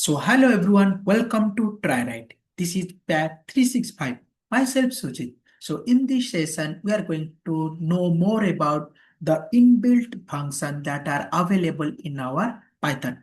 So hello everyone, welcome to Triaright. This is batch 365. Myself Sujit. So in this session, we are going to know more about the inbuilt function that are available in our Python.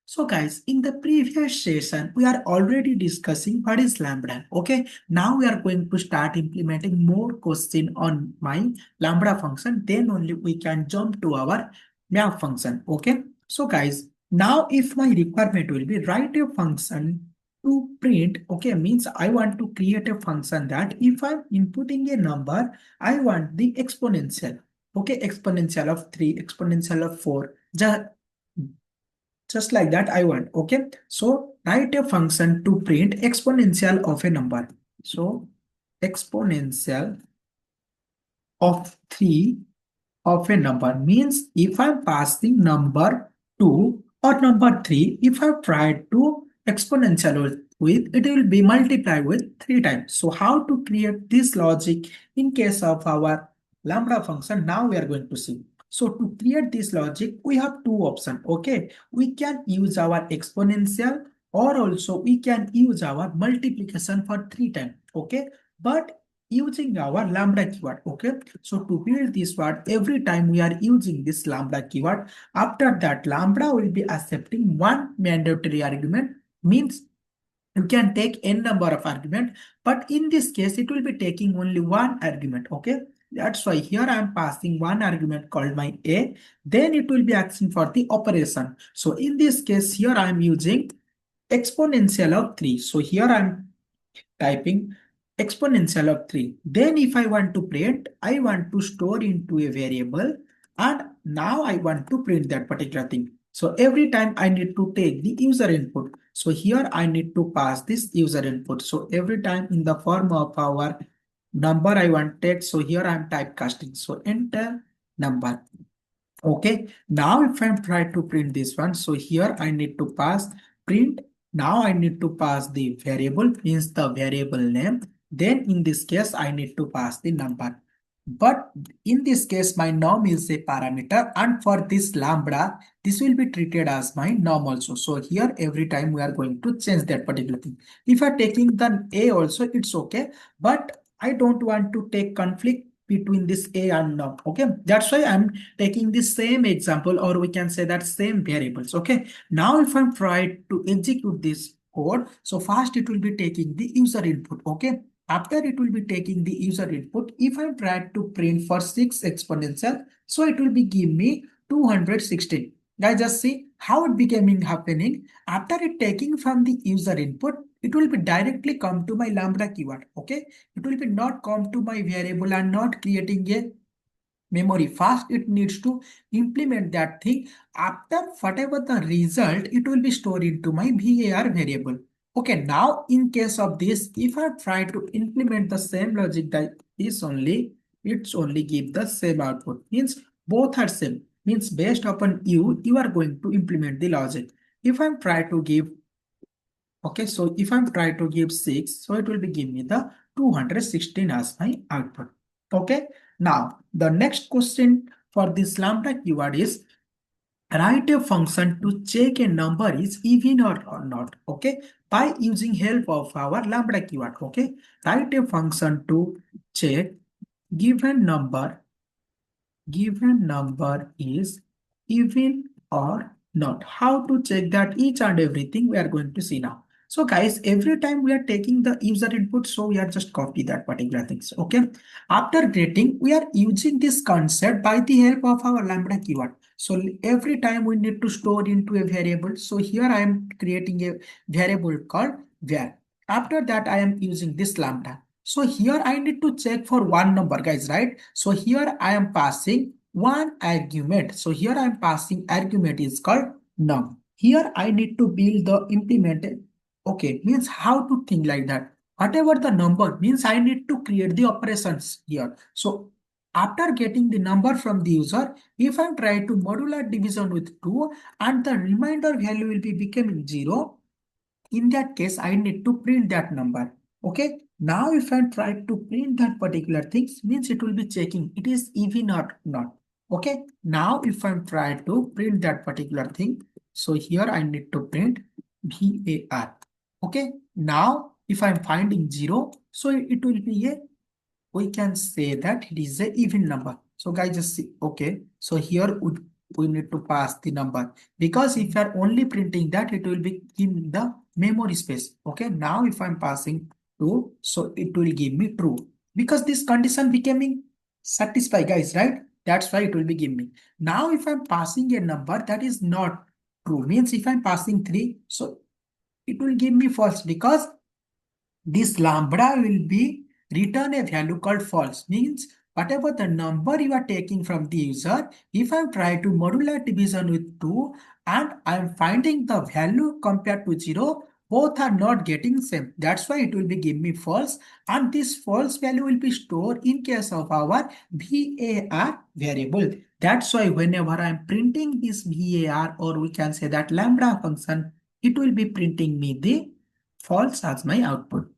So guys, in the previous session, we are already discussing what is lambda. Okay, now we are going to start implementing more question on my lambda function. Then only we can jump to our map function. Okay, so guys, now if my requirement will be write a function to print, okay, means I want to create a function that if I'm inputting a number, I want the exponential. Okay, exponential of 3, exponential of 4. Just like that I want. Okay, so write a function to print exponential of a number. So exponential of 3 of a number means if I'm passing number 2 or number 3, if I try to exponential with, it will be multiplied with 3 times. So how to create this logic in case of our lambda function, now we are going to see. So to create this logic, we have two options. Okay, we can use our exponential or also we can use our multiplication for 3 times. Okay, but using our lambda keyword. Okay, so to build this word, every time we are using this lambda keyword, after that lambda will be accepting one mandatory argument, means you can take n number of argument, but in this case it will be taking only one argument. Okay, that's why here I am passing one argument called my a, then it will be asking for the operation. So in this case here I am using exponential of 3. So here I am typing exponential of 3. Then if I want to print, I want to store into a variable and now I want to print that particular thing. So every time I need to take the user input. So here I need to pass this user input. So every time in the form of our number I want text. So here I am typecasting. So enter number. Okay, now if I'm trying to print this one, so here I need to pass print. Now I need to pass the variable, means the variable name. Then in this case, I need to pass the number. But in this case, my norm is a parameter, and for this lambda, this will be treated as my norm also. So here every time we are going to change that particular thing. If I'm taking the a also, it's okay, but I don't want to take conflict between this a and norm. Okay, that's why I'm taking the same example, or we can say that same variables. Okay, now if I'm trying to execute this code, so first it will be taking the user input. Okay, after it will be taking the user input, if I try to print for 6 exponential, so it will be give me 216. Guys, just see how it becoming happening. After it taking from the user input, it will be directly come to my lambda keyword. Okay, it will be not come to my variable and not creating a memory. Fast it needs to implement that thing. After whatever the result, it will be stored into my var variable. Okay, now in case of this, if I try to implement the same logic that this only, it's only give the same output, means both are same, means based upon you are going to implement the logic. If I'm try to give, okay, so if I'm try to give 6, so it will be give me the 216 as my output. Okay, now the next question for this lambda keyword is write a function to check a number is even or not. Okay, by using help of our lambda keyword. Okay, write a function to check given number is even or not. How to check that, each and everything we are going to see now. So guys, every time we are taking the user input, so we are just copy that particular things. Okay, after getting, we are using this concept by the help of our lambda keyword. So every time we need to store into a variable. So here I am creating a variable called var. After that I am using this lambda. So here I need to check for one number, guys, right? So here I am passing one argument. So here I am passing argument is called num. Here I need to build the implemented. Okay, means how to think like that. Whatever the number means, I need to create the operations here. So after getting the number from the user, if I try to modular division with 2 and the remainder value will be becoming 0, in that case, I need to print that number. Okay. Now, if I try to print that particular things, means it will be checking it is even or not. Okay. Now, if I try to print that particular thing, so here I need to print VAR. Okay, now if I'm finding 0, so it will be a, we can say that it is a even number. So guys, just see, okay, so here we need to pass the number, because if you are only printing that, it will be in the memory space. Okay, now if I'm passing 2, so it will give me true, because this condition becoming satisfied, guys, right? That's why it will be giving me. Now if I'm passing a number that is not true, means if I'm passing 3, so it will give me false, because this lambda will be return a value called false, means whatever the number you are taking from the user, if I try to modular division with 2 and I am finding the value compared to 0, both are not getting same. That's why it will be give me false, and this false value will be stored in case of our VAR variable. That's why whenever I am printing this VAR, or we can say that lambda function, it will be printing me the false as my output.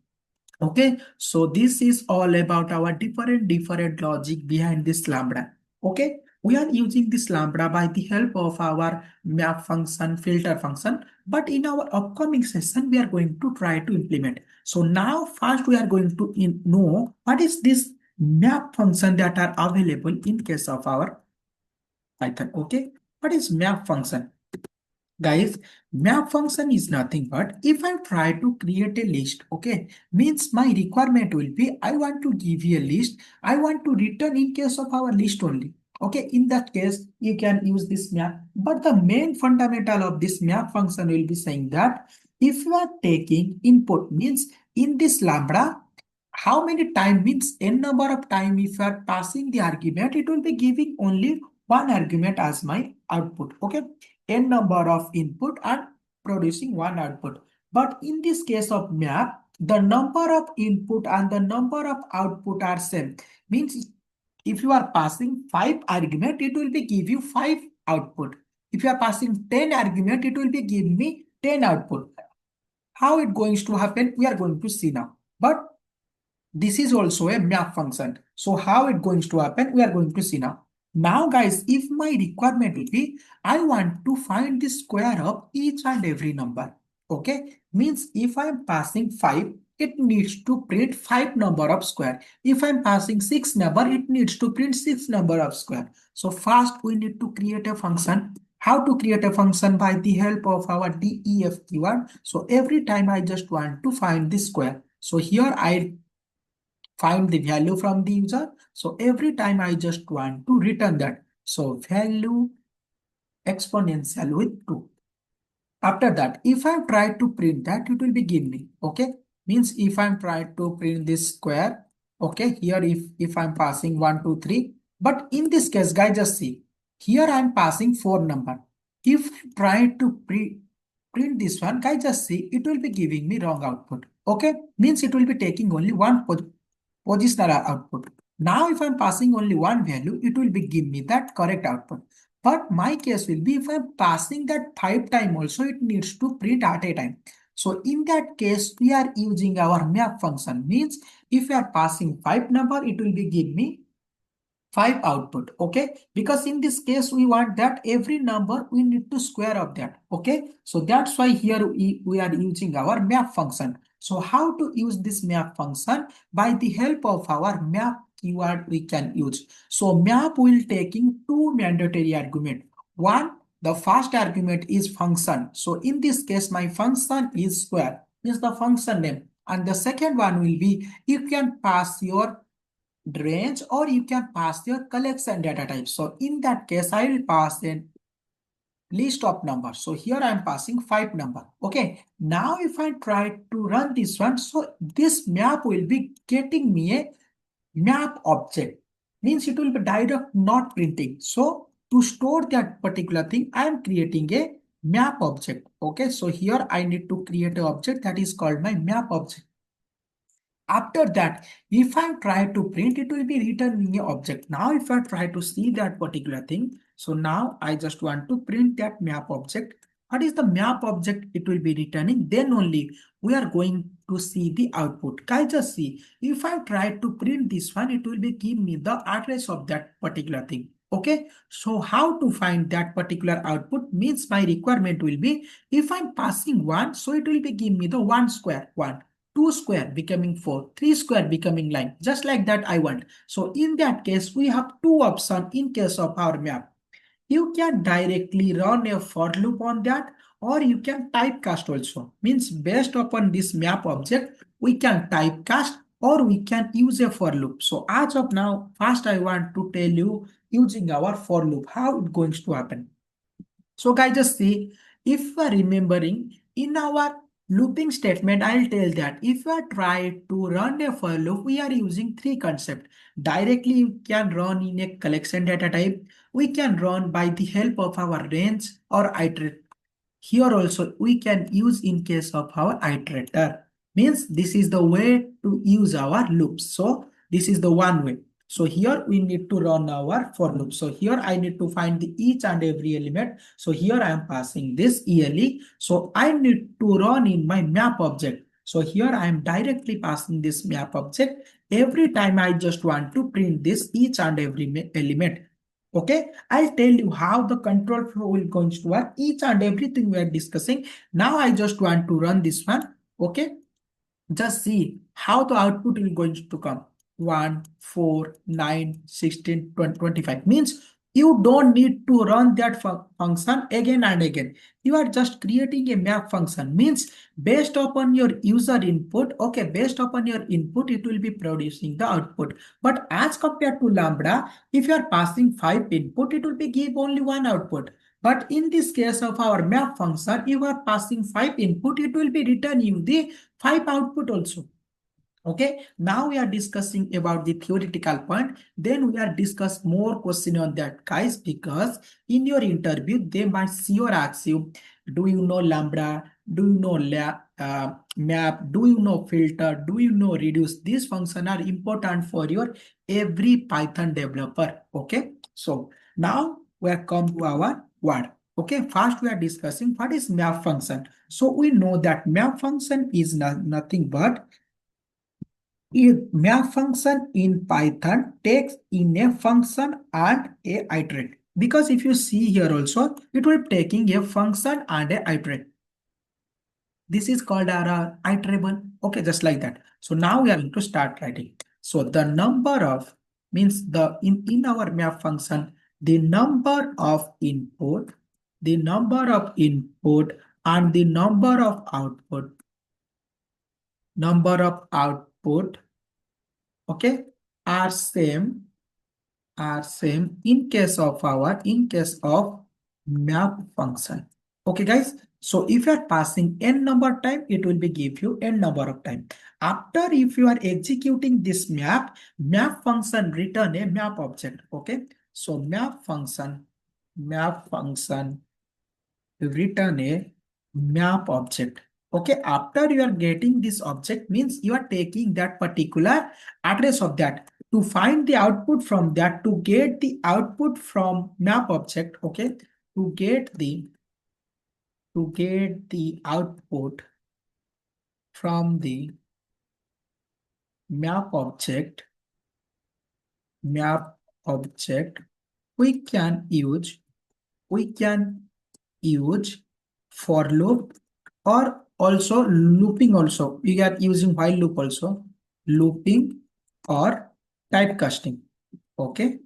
Okay, so this is all about our different logic behind this lambda. Okay, we are using this lambda by the help of our map function, filter function, but in our upcoming session we are going to try to implement. So now first we are going to know what is this map function that are available in case of our Python. Okay, what is map function? Guys, map function is nothing but if I try to create a list, okay, means my requirement will be I want to give you a list, I want to return in case of our list only. Okay, in that case, you can use this map. But the main fundamental of this map function will be saying that if you are taking input, means in this lambda, how many time means n number of time if you are passing the argument, it will be giving only one argument as my output. Okay, n number of input and producing one output. But in this case of map, the number of input and the number of output are same. Means if you are passing 5 argument, it will be give you 5 output. If you are passing 10 argument, it will be give me 10 output. How it going to happen? We are going to see now. But this is also a map function. So how it going to happen? We are going to see now. Now guys, if my requirement will be, I want to find the square of each and every number. Okay, means if I am passing 5, it needs to print 5 number of square. If I am passing 6 number, it needs to print 6 number of square. So first we need to create a function. How to create a function? By the help of our def keyword. So every time I just want to find the square. So here I find the value from the user. So every time I just want to return that. So value exponential with 2. After that, if I try to print that, it will be give me. Okay, means if I'm trying to print this square, okay, here if I'm passing 1, 2, 3, but in this case, guys, just see here I'm passing 4 number. If I try to print this one, guys, just see it will be giving me wrong output. Okay, means it will be taking only one positional output. Now, if I'm passing only one value, it will be give me that correct output. But my case will be if I'm passing that 5 time also, it needs to print at a time. So in that case, we are using our map function. Means if we are passing 5 number, it will be give me 5 output. Okay, because in this case we want that every number we need to square of that. Okay, so that's why here we are using our map function. So how to use this map function? By the help of our map keyword we can use. So map will taking 2 mandatory argument. One, the first argument is function. So in this case my function is square, is the function name, and the second one will be you can pass your range or you can pass your collection data type. So in that case, I will pass a list of numbers. So here I am passing 5 number. Okay. Now if I try to run this one, so this map will be getting me a map object. Means it will be direct not printing. So to store that particular thing, I am creating a map object. Okay. So here I need to create an object that is called my map object. After that, if I try to print, it will be returning an object. Now, if I try to see that particular thing, so now I just want to print that map object. What is the map object it will be returning? Then only we are going to see the output. Guys, just see, if I try to print this one, it will be give me the address of that particular thing. Okay, so how to find that particular output means my requirement will be, if I'm passing 1, so it will be give me the 1 square, 1, 2 square becoming 4, 3 square becoming 9, just like that I want. So in that case, we have two options in case of our map. You can directly run a for loop on that, or you can typecast also. Means based upon this map object, we can typecast or we can use a for loop. So as of now, first I want to tell you using our for loop, how it's going to happen. So guys, just see, if we are remembering in our looping statement, I'll tell that if we are trying to run a for loop, we are using three concepts. Directly, you can run in a collection data type. We can run by the help of our range or iterate. Here also we can use in case of our iterator. Means this is the way to use our loops. So this is the one way. So here we need to run our for loop. So here I need to find the each and every element. So here I am passing this yearly. So I need to run in my map object. So here I am directly passing this map object. Every time I just want to print this each and every element. Okay, I'll tell you how the control flow will going to work. Each and everything we are discussing. Now I just want to run this one. Okay, just see how the output will going to come. 1, 4, 9, 16, 20, 25 means you don't need to run that function again and again. You are just creating a map function. Means based upon your user input, okay, based upon your input, it will be producing the output. But as compared to Lambda, if you are passing 5 input, it will be give only one output. But in this case of our map function, if you are passing 5 input, it will be return you the 5 output also. Okay, now we are discussing about the theoretical point. Then we are discuss more question on that, guys, because in your interview, they might see or ask you, do you know lambda? Do you know map? Do you know filter? Do you know reduce? These functions are important for your every Python developer. Okay, so now we are come to our word. Okay, first we are discussing what is map function. So we know that map function is nothing but a map function in Python takes in a function and a iterate. Because if you see here also, it will be taking a function and a iterate. This is called our iterable. Okay, just like that. So now we are going to start writing. So the number of means the in our map function, the number of input, the number of input and the number of output, okay, are same in case of map function. Okay guys, so if you are passing n number of time, it will be give you n number of time. After if you are executing this map function return a map object. Okay, so map function return a map object. Okay, after you are getting this object means you are taking that particular address of that to find the output from that, to get the output from map object. Okay, to get the output from the map object we can use for loop, or also looping also. We are using while loop also, looping or typecasting. Okay,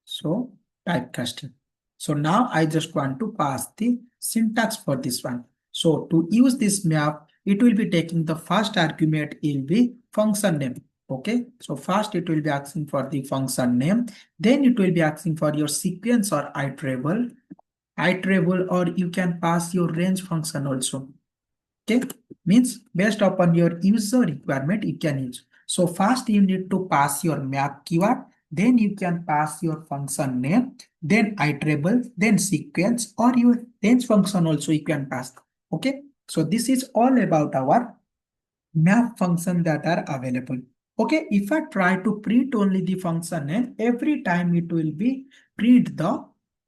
so typecasting. So now I just want to pass the syntax for this one. So to use this map, it will be taking the first argument will be function name. Okay, so first it will be asking for the function name, then it will be asking for your sequence or iterable, or you can pass your range function also. Okay, means based upon your user requirement you can use. So first you need to pass your map keyword, then you can pass your function name, then iterable, then sequence, or your range function also you can pass. Okay, so this is all about our map function that are available. Okay, if I try to print only the function name, every time it will be print the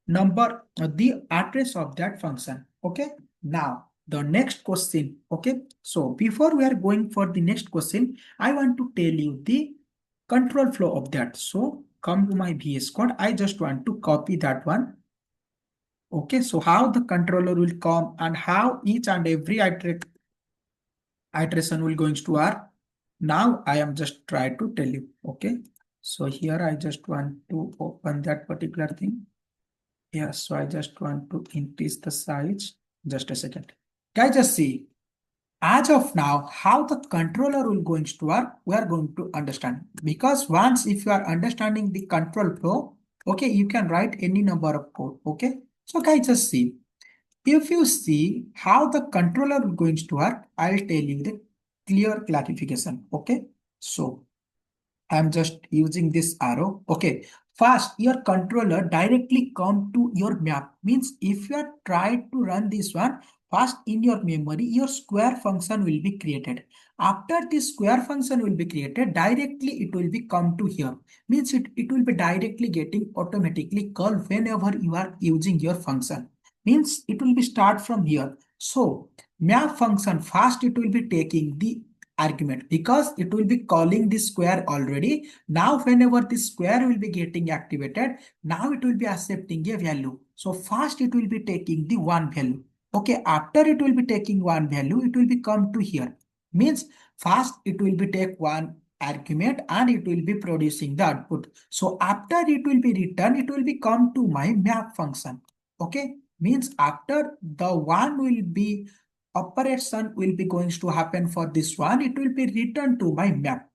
number, the address of that function. Okay, now the next question. Okay, so before we are going for the next question, I want to tell you the control flow of that. So come to my VS Code, I just want to copy that one. Okay, so how the controller will come and how each and every iteration will going to work. Now I am just try to tell you. Okay, so here I just want to open that particular thing. Yes, so I just want to increase the size. Just a second. Guys, just see. As of now, how the controller will going to work, we are going to understand. Because once if you are understanding the control flow, okay, you can write any number of code. Okay, so guys, just see. If you see how the controller is going to work, I'll tell you the clear clarification. Okay, so I'm just using this arrow. Okay. First, your controller directly come to your map. Means if you are trying to run this one, first in your memory, your square function will be created. After this square function will be created, directly it will be come to here. Means it will be directly getting automatically called whenever you are using your function. Means it will be start from here. So map function first it will be taking the argument because it will be calling the square already. Now whenever this square will be getting activated, now it will be accepting a value. So first it will be taking the one value. Okay, after it will be taking one value, it will be come to here. Means first it will be take one argument and it will be producing the output. So after it will be returned, it will be come to my map function. Okay, means after the one will be operation will be going to happen for this one, it will be returned to my map.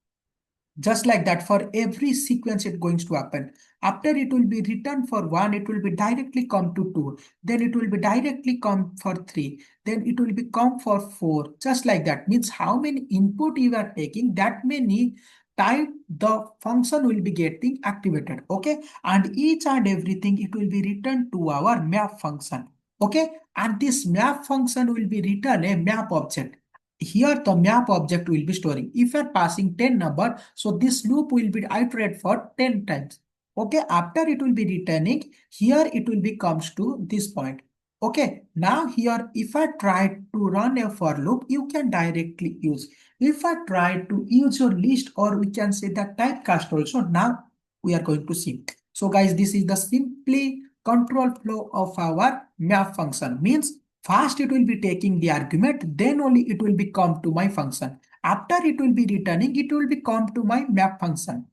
Just like that, for every sequence it going to happen. After it will be written for 1, it will be directly come to 2. Then it will be directly come for 3. Then it will be come for 4. Just like that. Means how many input you are taking, that many time the function will be getting activated. Okay. And each and everything it will be returned to our map function. Okay. And this map function will be written a map object. Here the map object will be storing. If you are passing 10 number, so this loop will be iterated for 10 times. Okay, after it will be returning, here it will be comes to this point. Okay, now here if I try to run a for loop, you can directly use. If I try to use your list or we can say that typecast also, now we are going to see. So guys, this is the simply control flow of our map function. Means first it will be taking the argument, then only it will be come to my function. After it will be returning, it will be come to my map function.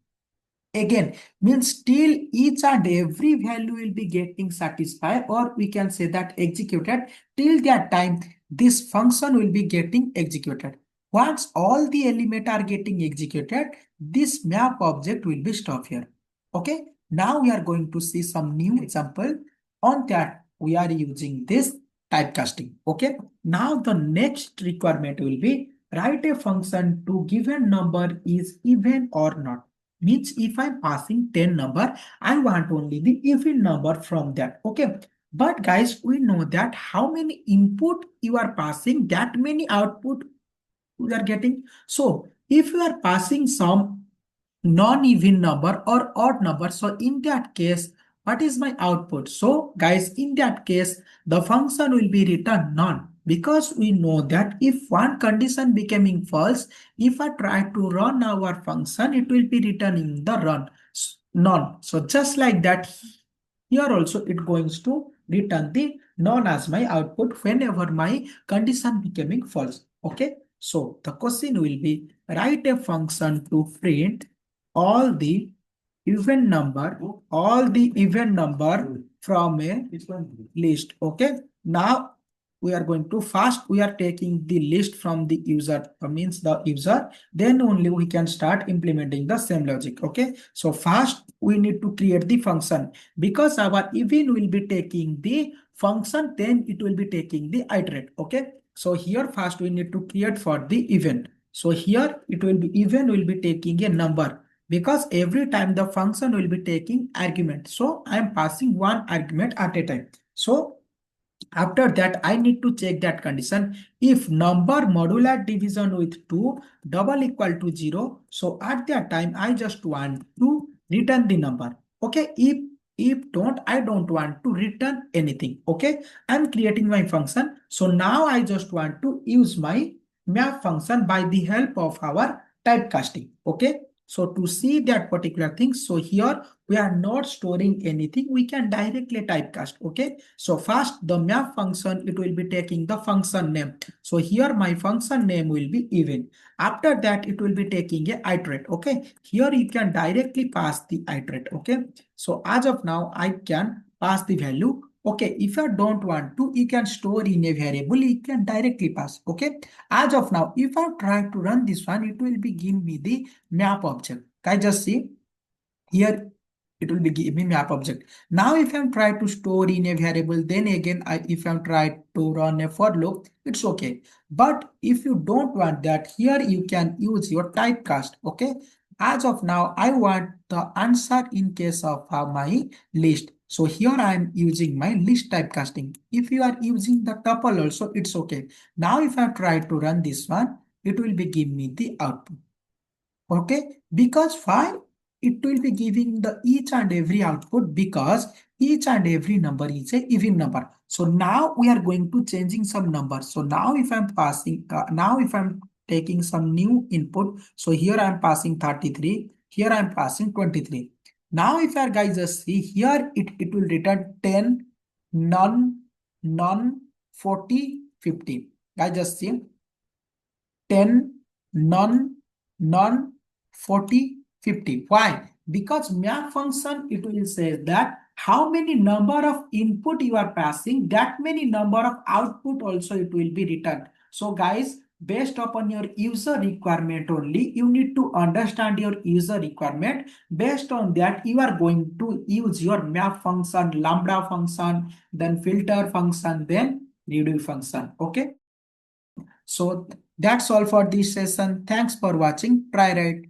Again, means till each and every value will be getting satisfied, or we can say that executed. Till that time, this function will be getting executed. Once all the elements are getting executed, this map object will be stopped here. Okay. Now we are going to see some new example. On that, we are using this typecasting. Okay. Now the next requirement will be write a function to given number is even or not. Means if I'm passing 10 number, I want only the even number from that. Okay. But guys, we know that how many input you are passing, that many output you are getting. So if you are passing some non-even number or odd number, so in that case, what is my output? So guys, in that case, the function will be returned none, because we know that if one condition becoming false, if I try to run our function, it will be returning the none. So just like that, here also it going to return the none as my output whenever my condition becoming false. Okay. So the question will be write a function to print all the even number, from a list. Okay. Now we are going to first we are taking the list from the user, means the user, then only we can start implementing the same logic. Okay. So first we need to create the function, because our even will be taking the function, then it will be taking the iterate. Okay. So here first we need to create for the event. So here it will be even will be taking a number, because every time the function will be taking argument. So I am passing one argument at a time. So after that, I need to check that condition. If number modular division with 2 double equal to 0. So at that time, I just want to return the number. Okay. If don't, I don't want to return anything. Okay. I'm creating my function. So now I just want to use my map function by the help of our typecasting. Okay. So to see that particular thing, so here we are not storing anything, we can directly typecast. Okay, so first the map function, it will be taking the function name. So here my function name will be even. After that it will be taking a iterate. Okay, here you can directly pass the iterate. Okay, so as of now I can pass the value. Okay, if you don't want to, you can store in a variable, you can directly pass. Okay, as of now if I try to run this one, it will be give me the map object. Guys, just see here it will be give me map object. Now if I'm trying to store in a variable, then again if I'm trying to run a for loop, it's okay. But if you don't want that, here you can use your typecast. Okay, as of now I want the answer in case of my list. So here I am using my list typecasting. If you are using the tuple also, it's okay. Now if I try to run this one, it will be give me the output. Okay, because why? It will be giving the each and every output, because each and every number is a even number. So now we are going to changing some numbers. So now if I'm passing, now if I'm taking some new input, so here I'm passing 33, here I'm passing 23. Now if our guys just see here, it will return 10, none, none, 40, 50. Guys just see 10, none, none, 40, 50. Why? Because map function, it will say that how many number of input you are passing, that many number of output also it will be returned. So guys, based upon your user requirement only, you need to understand your user requirement. Based on that, you are going to use your map function, lambda function, then filter function, then redo function. Okay. So that's all for this session. Thanks for watching. Triaright.